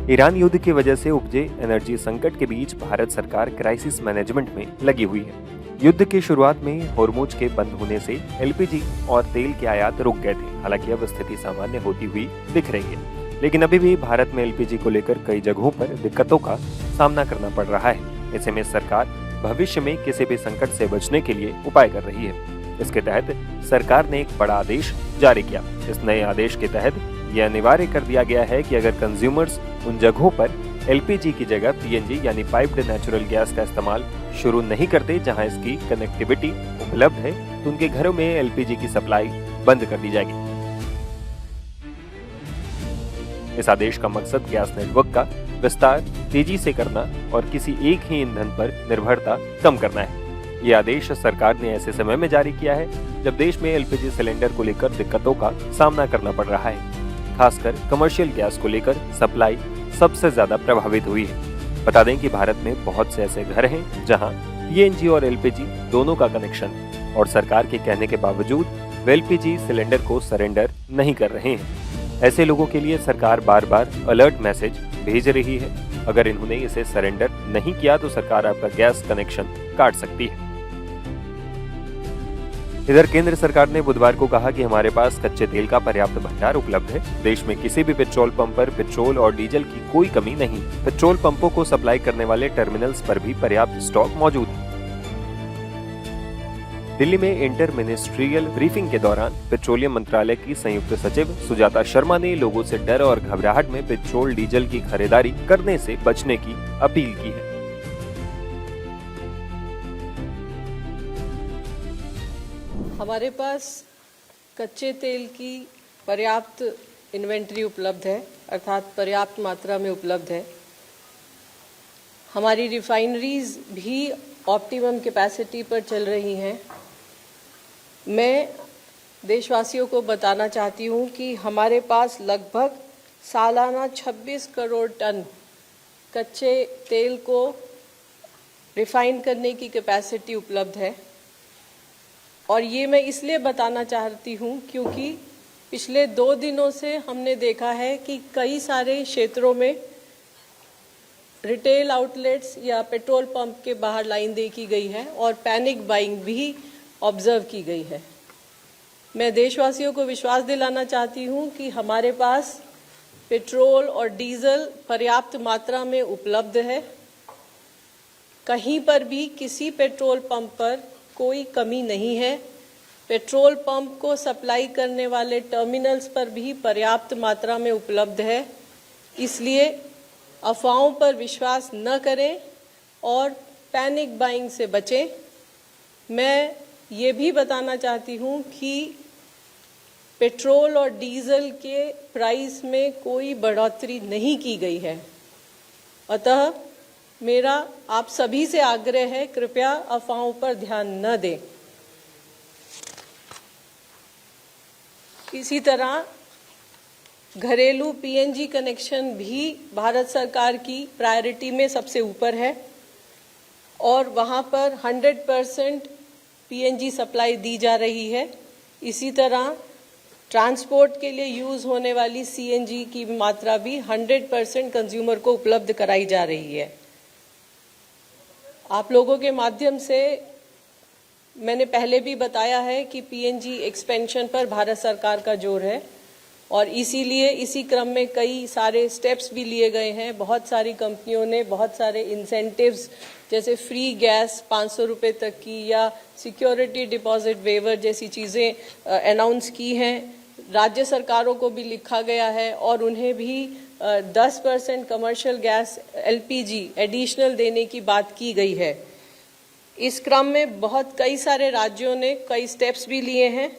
Iran युद्ध की वजह से उपजे एनर्जी संकट के बीच भारत सरकार क्राइसिस मैनेजमेंट में लगी हुई है। युद्ध की शुरुआत में होर्मुज के बंद होने से एलपीजी और तेल के आयात रुक गए थे। हालांकि अब स्थिति सामान्य होती हुई दिख रही है, लेकिन अभी भी भारत में एलपीजी को लेकर कई जगहों पर दिक्कतों का सामना करना पड़ रहा है। ऐसे में सरकार भविष्य में किसी भी संकट से बचने के लिए उपाय कर रही है। इसके तहत सरकार ने एक बड़ा आदेश जारी किया। इस नए आदेश के तहत यह अनिवार्य कर दिया गया है कि अगर कंज्यूमर्स उन जगहों पर एलपीजी की जगह पीएनजी यानी पाइप्ड नेचुरल गैस का इस्तेमाल शुरू नहीं करते जहां इसकी कनेक्टिविटी उपलब्ध है, तो उनके घरों में एलपीजी की सप्लाई बंद कर दी जाएगी। इस आदेश का मकसद गैस नेटवर्क का विस्तार तेजी से करना और किसी एक ही ईंधन पर निर्भरता कम करना है। ये आदेश सरकार ने ऐसे समय में जारी किया है जब देश में एलपीजी सिलेंडर को लेकर दिक्कतों का सामना करना पड़ रहा है। खासकर कमर्शियल गैस को लेकर सप्लाई सबसे ज्यादा प्रभावित हुई है। बता दें कि भारत में बहुत से ऐसे घर हैं जहां पीएनजी और एलपीजी दोनों का कनेक्शन, और सरकार के कहने के बावजूद वे एलपीजी सिलेंडर को सरेंडर नहीं कर रहे हैं। ऐसे लोगों के लिए सरकार बार बार अलर्ट मैसेज भेज रही है। अगर इन्होंने इसे सरेंडर नहीं किया तो सरकार आपका गैस कनेक्शन काट सकती है। इधर केंद्र सरकार ने बुधवार को कहा कि हमारे पास कच्चे तेल का पर्याप्त भंडार उपलब्ध है। देश में किसी भी पेट्रोल पंप पर पेट्रोल और डीजल की कोई कमी नहीं। पेट्रोल पंपों को सप्लाई करने वाले टर्मिनल्स पर भी पर्याप्त स्टॉक मौजूद है। दिल्ली में इंटर मिनिस्ट्रियल ब्रीफिंग के दौरान पेट्रोलियम मंत्रालय की संयुक्त सचिव सुजाता शर्मा ने लोगों से डर और घबराहट में पेट्रोल डीजल की खरीदारी करने से बचने की अपील की है। हमारे पास कच्चे तेल की पर्याप्त इन्वेंट्री उपलब्ध है, अर्थात पर्याप्त मात्रा में उपलब्ध है। हमारी रिफाइनरीज भी ऑप्टिमम कैपेसिटी पर चल रही हैं। मैं देशवासियों को बताना चाहती हूँ कि हमारे पास लगभग सालाना 26 करोड़ टन कच्चे तेल को रिफाइन करने की कैपेसिटी उपलब्ध है। और ये मैं इसलिए बताना चाहती हूँ क्योंकि पिछले 2 दिनों से हमने देखा है कि कई सारे क्षेत्रों में रिटेल आउटलेट्स या पेट्रोल पंप के बाहर लाइन देखी गई है और पैनिक बाइंग भी ऑब्जर्व की गई है। मैं देशवासियों को विश्वास दिलाना चाहती हूँ कि हमारे पास पेट्रोल और डीजल पर्याप्त मात्रा में उपलब्ध है। कहीं पर भी किसी पेट्रोल पंप पर कोई कमी नहीं है। पेट्रोल पंप को सप्लाई करने वाले टर्मिनल्स पर भी पर्याप्त मात्रा में उपलब्ध है। इसलिए अफवाहों पर विश्वास न करें और पैनिक बाइंग से बचें। मैं ये भी बताना चाहती हूँ कि पेट्रोल और डीजल के प्राइस में कोई बढ़ोतरी नहीं की गई है। अतः मेरा आप सभी से आग्रह है, कृपया अफवाहों पर ध्यान न दें। इसी तरह घरेलू पीएनजी कनेक्शन भी भारत सरकार की प्रायोरिटी में सबसे ऊपर है और वहां पर 100% पीएनजी सप्लाई दी जा रही है। इसी तरह ट्रांसपोर्ट के लिए यूज होने वाली सीएनजी की मात्रा भी 100% कंज्यूमर को उपलब्ध कराई जा रही है। आप लोगों के माध्यम से मैंने पहले भी बताया है कि पीएनजी एक्सपेंशन पर भारत सरकार का जोर है और इसीलिए इसी क्रम में कई सारे स्टेप्स भी लिए गए हैं। बहुत सारी कंपनियों ने बहुत सारे इंसेंटिव्स जैसे फ्री गैस 500 रुपये तक की या सिक्योरिटी डिपॉजिट वेवर जैसी चीज़ें अनाउंस की हैं। राज्य सरकारों को भी लिखा गया है और उन्हें भी 10% कमर्शियल गैस एलपीजी एडिशनल देने की बात की गई है। इस क्रम में कई सारे राज्यों ने कई स्टेप्स भी लिए हैं।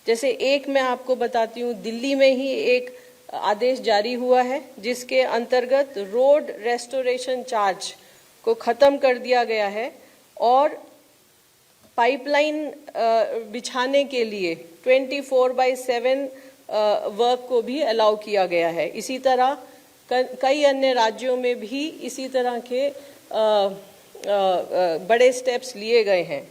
जैसे एक मैं आपको बताती हूँ, दिल्ली में ही एक आदेश जारी हुआ है जिसके अंतर्गत रोड रेस्टोरेशन चार्ज को ख़त्म कर दिया गया है और पाइपलाइन बिछाने के लिए 24/7 वर्क को भी अलाउ किया गया है। इसी तरह कई अन्य राज्यों में भी इसी तरह के बड़े स्टेप्स लिए गए हैं।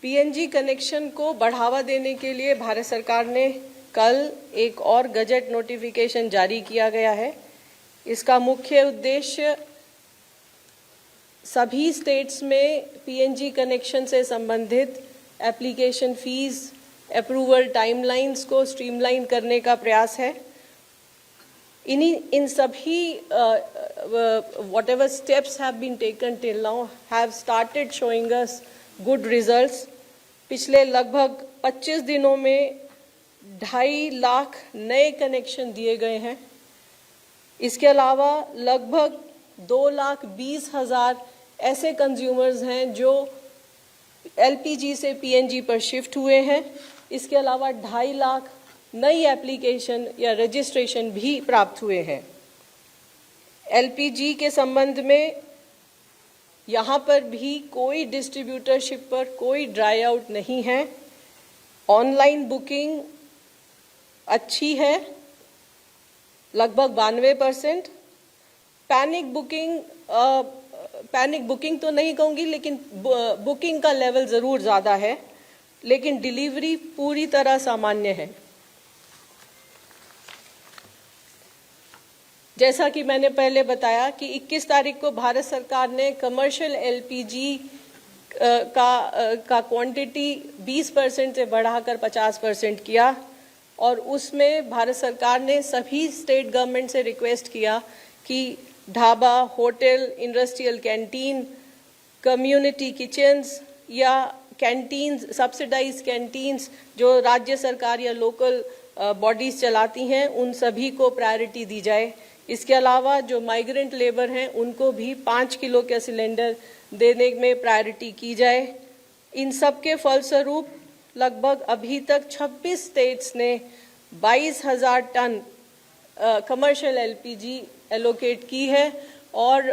पीएनजी कनेक्शन को बढ़ावा देने के लिए भारत सरकार ने कल एक और गजट नोटिफिकेशन जारी किया गया है। इसका मुख्य उद्देश्य सभी स्टेट्स में पीएनजी कनेक्शन से संबंधित एप्लीकेशन फीस, अप्रूवल टाइमलाइंस को स्ट्रीमलाइन करने का प्रयास है। इन सभी whatever steps have been taken till now have started showing us good results. पिछले लगभग 25 दिनों में 2.5 लाख नए कनेक्शन दिए गए हैं। इसके अलावा लगभग 2,20,000 ऐसे कंज्यूमर्स हैं जो एलपीजी से पीएनजी पर शिफ्ट हुए हैं। इसके अलावा 2.5 लाख नई एप्लीकेशन या रजिस्ट्रेशन भी प्राप्त हुए हैं। एलपीजी के संबंध में यहाँ पर भी कोई डिस्ट्रीब्यूटरशिप पर कोई ड्राई आउट नहीं है। ऑनलाइन बुकिंग अच्छी है, लगभग 92%। पैनिक बुकिंग तो नहीं कहूँगी, लेकिन बुकिंग का लेवल ज़रूर ज़्यादा है, लेकिन डिलीवरी पूरी तरह सामान्य है। जैसा कि मैंने पहले बताया कि 21 तारीख को भारत सरकार ने कमर्शियल एलपीजी का क्वांटिटी 20% से बढ़ाकर 50% किया, और उसमें भारत सरकार ने सभी स्टेट गवर्नमेंट से रिक्वेस्ट किया कि dhaba, hotel, industrial canteen, community kitchens या कैंटीन्स, सब्सिडाइज कैंटीन्स जो राज्य सरकार या लोकल बॉडीज चलाती हैं, उन सभी को प्रायोरिटी दी जाए। इसके अलावा जो माइग्रेंट लेबर हैं उनको भी 5 किलो के सिलेंडर देने में प्रायोरिटी की जाए। इन सब के फलस्वरूप लगभग अभी तक 26 स्टेट्स ने 22,000 टन कमर्शियल एलपीजी एलोकेट की है, और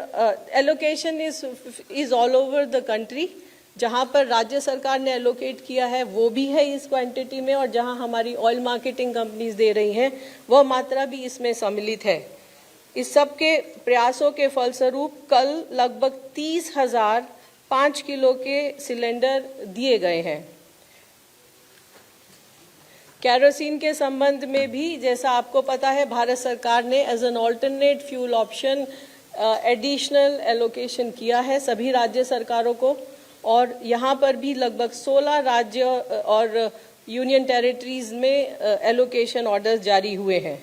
allocation is all over the country. जहां पर राज्य सरकार ने एलोकेट किया है वो भी है इस क्वांटिटी में, और जहां हमारी ऑयल मार्केटिंग कंपनीज दे रही हैं वह मात्रा भी इसमें सम्मिलित है। इस सब के प्रयासों के फलस्वरूप कल लगभग 30,000 5 किलो के सिलेंडर दिए गए हैं। केरोसिन के संबंध में भी जैसा आपको पता है, भारत सरकार ने as an alternate fuel option additional allocation किया है सभी राज्य सरकारों को, और यहाँ पर भी लगभग 16 राज्य और यूनियन टेरिटरीज में एलोकेशन ऑर्डर्स जारी हुए हैं।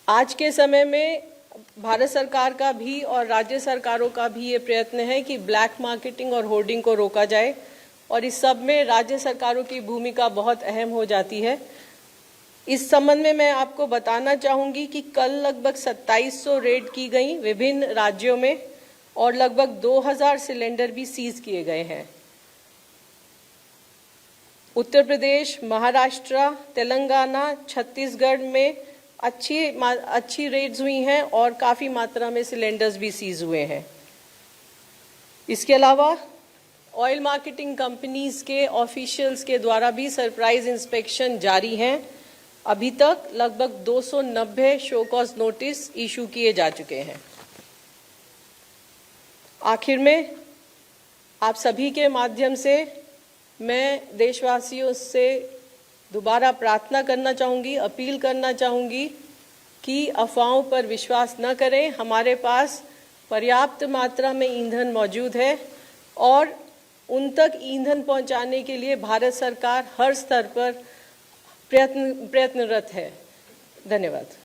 आज के समय में भारत सरकार का भी और राज्य सरकारों का भी ये प्रयत्न है कि ब्लैक मार्केटिंग और होर्डिंग को रोका जाए, और इस सब में राज्य सरकारों की भूमिका बहुत अहम हो जाती है। इस संबंध में मैं आपको बताना चाहूँगी कि कल लगभग 2700 रेड की गई विभिन्न राज्यों में, और लगभग 2000 सिलेंडर भी सीज किए गए हैं। उत्तर प्रदेश, महाराष्ट्र, तेलंगाना, छत्तीसगढ़ में अच्छी रेड्स हुई हैं और काफ़ी मात्रा में सिलेंडर्स भी सीज हुए हैं। इसके अलावा ऑयल मार्केटिंग कंपनीज के ऑफिशियल्स के द्वारा भी सरप्राइज इंस्पेक्शन जारी हैं। अभी तक लगभग 290 शो कॉज नोटिस इशू किए जा चुके हैं। आखिर में आप सभी के माध्यम से मैं देशवासियों से दोबारा प्रार्थना करना चाहूँगी, अपील करना चाहूँगी कि अफवाहों पर विश्वास न करें। हमारे पास पर्याप्त मात्रा में ईंधन मौजूद है, और उन तक ईंधन पहुंचाने के लिए भारत सरकार हर स्तर पर प्रयत्नरत है। धन्यवाद।